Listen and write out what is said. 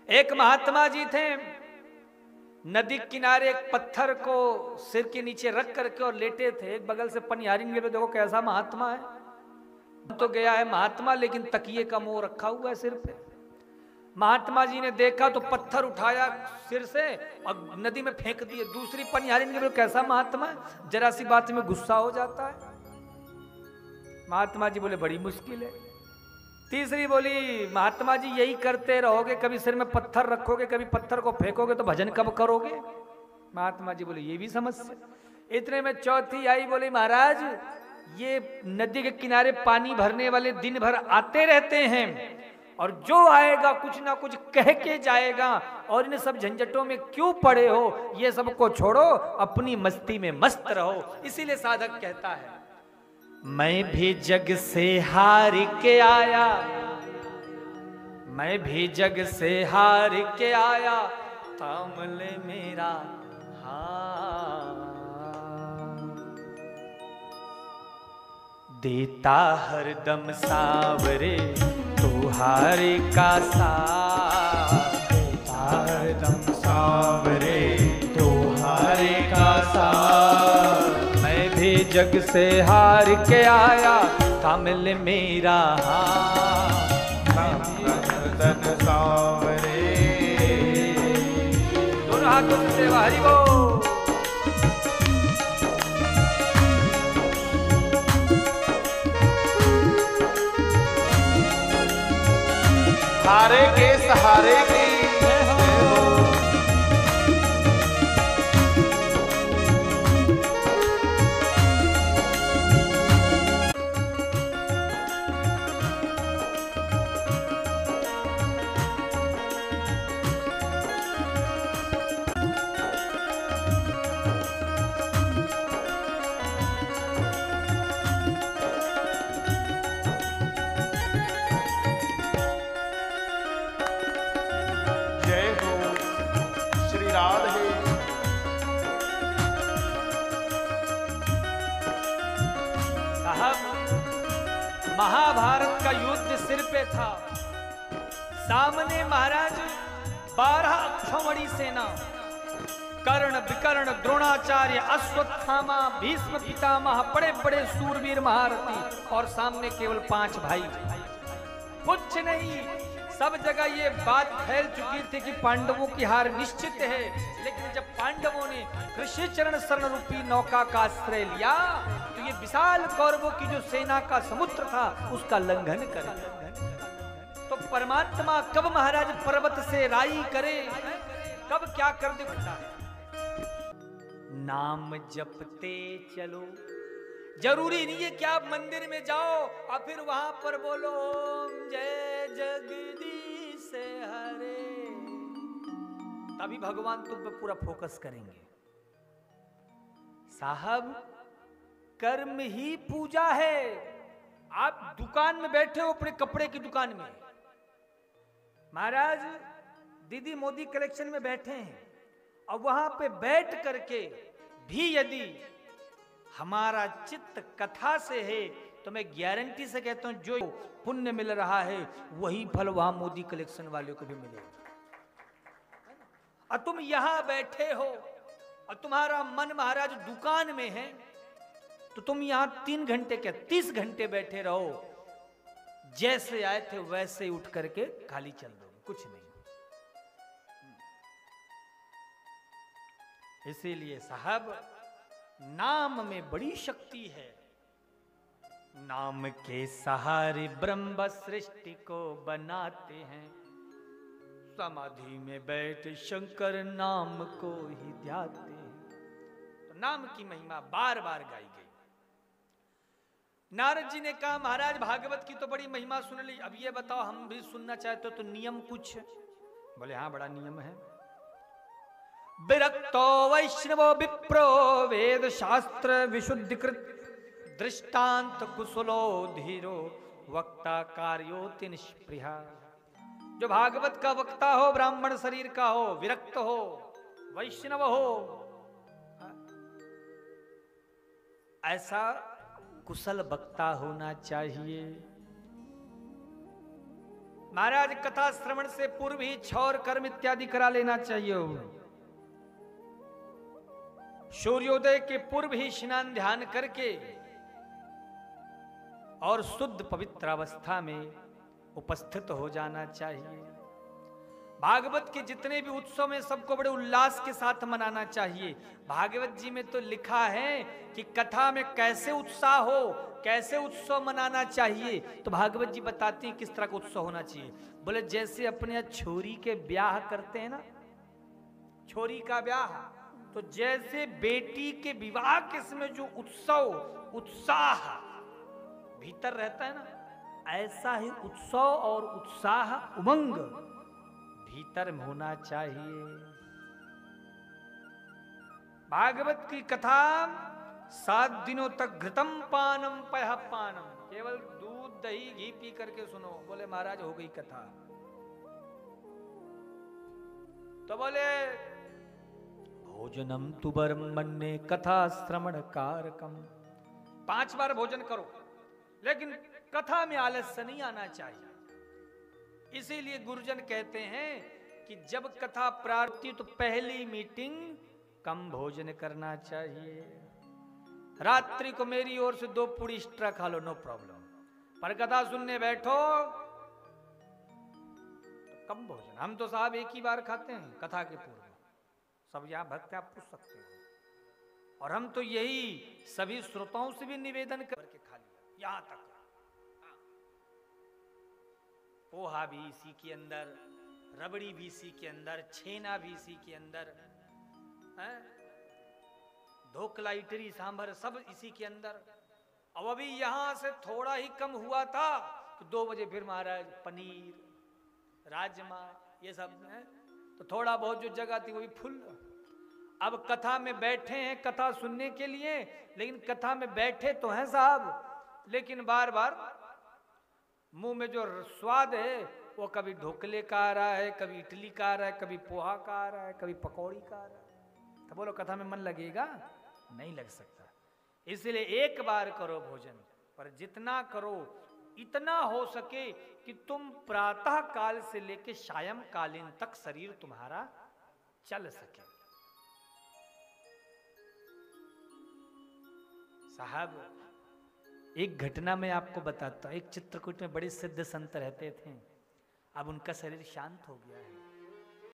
एक महात्मा जी थे, नदी किनारे एक पत्थर को सिर के नीचे रख करके और लेटे थे। एक बगल से पनिहारी निकले, देखो कैसा महात्मा है। तो गया है महात्मा, लेकिन तकिए का मुंह रखा हुआ है सिर पे। महात्मा जी ने देखा तो पत्थर उठाया सिर से और नदी में फेंक दिए। दूसरी पनिहारी निकले, कैसा महात्मा है, जरा सी बात में गुस्सा हो जाता है। महात्मा जी बोले बड़ी मुश्किल है। तीसरी बोली, महात्मा जी यही करते रहोगे, कभी सिर में पत्थर रखोगे, कभी पत्थर को फेंकोगे, तो भजन कब करोगे? महात्मा जी बोले ये भी समस्या। इतने में चौथी आई, बोली महाराज ये नदी के किनारे पानी भरने वाले दिन भर आते रहते हैं और जो आएगा कुछ ना कुछ कह के जाएगा, और इन सब झंझटों में क्यों पड़े हो, ये सबको छोड़ो, अपनी मस्ती में मस्त रहो। इसीलिए साधक कहता है, मैं भी जग से हार के आया, मैं भी जग से हार के आया, थाम ले मेरा हाथ। देता हरदम सावरे तू हारे का साथ, देता हरदम सावरे तू हारे का साथ। मैं भी जग से हार के आया, थाम ले मेरा हाथ। हरदम सावरे। दोनों हाथों से हरि बोल। हारे के सहारे की महाभारत का युद्ध सिर पे था। सामने महाराज 12 अक्षौहिणी सेना, कर्ण, विकर्ण, द्रोणाचार्य, अश्वत्थामा, भीष्म पितामह, बड़े बड़े सूरवीर महारथी, और सामने केवल 5 भाई। कुछ नहीं, सब जगह ये बात फैल चुकी थी कि पांडवों की हार निश्चित है। लेकिन जब पांडवों ने कृष्ण चरण शरण रूपी नौका का आश्रय लिया तो ये विशाल कौरवों की जो सेना का समुद्र था उसका लंघन करे। तो परमात्मा कब महाराज पर्वत से राई करे, कब क्या कर दे। नाम जपते चलो, जरूरी नहीं है कि आप मंदिर में जाओ और फिर वहां पर बोलो ओम जय जगदीश हरे, तभी भगवान तुम पे पूरा फोकस करेंगे। साहब कर्म ही पूजा है। आप दुकान में बैठे हो, अपने कपड़े की दुकान में, महाराज दीदी मोदी कलेक्शन में बैठे हैं, और वहां पे बैठ करके भी यदि हमारा चित्त कथा से है तो मैं गारंटी से कहता हूं जो पुण्य मिल रहा है वही फल वहां मोदी कलेक्शन वाले को भी मिलेगा। और तुम यहां बैठे हो और तुम्हारा मन महाराज दुकान में है, तो तुम यहां 3 घंटे क्या 30 घंटे बैठे रहो, जैसे आए थे वैसे उठ करके खाली चल दोगे, कुछ नहीं। इसीलिए साहब नाम में बड़ी शक्ति है। नाम के सहारे ब्रह्म सृष्टि को बनाते हैं, समाधि में बैठ शंकर नाम को ही ध्याते हैं। तो नाम की महिमा बार बार गाई गई। नारद जी ने कहा महाराज भागवत की तो बड़ी महिमा सुन ली, अब ये बताओ हम भी सुनना चाहते हो तो नियम कुछ? बोले हाँ बड़ा नियम है। विरक्तो वैष्णवो विप्रो वेद शास्त्र विशुद्धिकृत दृष्टांत कुशलो धीरो वक्ता कार्योति निष्प्रिया। जो भागवत का वक्ता हो, ब्राह्मण शरीर का हो, विरक्त हो, वैष्णव हो, ऐसा कुशल वक्ता होना चाहिए। महाराज कथा श्रवण से पूर्व ही क्षौर कर्म इत्यादि करा लेना चाहिए। सूर्योदय के पूर्व ही स्नान ध्यान करके और शुद्ध पवित्र अवस्था में उपस्थित हो जाना चाहिए। भागवत के जितने भी उत्सव में सबको बड़े उल्लास के साथ मनाना चाहिए। भागवत जी में तो लिखा है कि कथा में कैसे उत्साह हो, कैसे उत्सव मनाना चाहिए। तो भागवत जी बताती हैं किस तरह का उत्सव होना चाहिए। बोले जैसे अपने छोरी के ब्याह करते हैं ना, छोरी का ब्याह, तो जैसे बेटी के विवाह के समय जो उत्सव उत्साह भीतर रहता है ना, ऐसा ही उत्सव और उत्साह उमंग भीतर में होना चाहिए। भागवत की कथा 7 दिनों तक घृतम पानम पयः पानम, केवल दूध दही घी पी करके सुनो। बोले महाराज हो गई कथा। तो बोले भोजनम तु ब्रह्मण्ये कथा श्रवण कारकम, 5 बार भोजन करो, लेकिन कथा में आलस्य नहीं आना चाहिए। इसीलिए गुरुजन कहते हैं कि जब कथा प्रारंभ तो पहली मीटिंग कम भोजन करना चाहिए। रात्रि को मेरी ओर से 2 पूड़ी एक्स्ट्रा खा लो, नो प्रॉब्लम, पर कथा सुनने बैठो तो कम भोजन। हम तो साहब एक ही बार खाते हैं कथा के पूर्व, सब यहां भक्त आप पूछ सकते हो। और हम तो यही सभी श्रोताओं से भी निवेदन करके खा लिया। यहां तक पोहा भी इसी के अंदर, रबड़ी भी इसी के अंदर, छेना भी इसी के अंदर, ढोकला इडली सांभर सब इसी के अंदर। अब अभी यहां से थोड़ा ही कम हुआ था कि 2 बजे फिर महाराज पनीर राजमा ये सब है, तो थोड़ा बहुत जो जगह थी वो भी फुल। अब कथा में बैठे हैं कथा सुनने के लिए, लेकिन कथा में बैठे तो हैं साहब, लेकिन बार बार मुंह में जो स्वाद है वो कभी ढोकले का आ रहा है, कभी इडली का आ रहा है, कभी पोहा का आ रहा है, कभी पकौड़ी का आ रहा है। तो बोलो कथा में मन लगेगा? नहीं लग सकता। इसलिए एक बार करो भोजन, पर जितना करो इतना हो सके कि तुम प्रातः काल से लेकर सायं कालीन तक शरीर तुम्हारा चल सके। साहब एक घटना मैं आपको बताता हूं। एक चित्रकूट में बड़े सिद्ध संत रहते थे। अब उनका शरीर शांत हो गया है।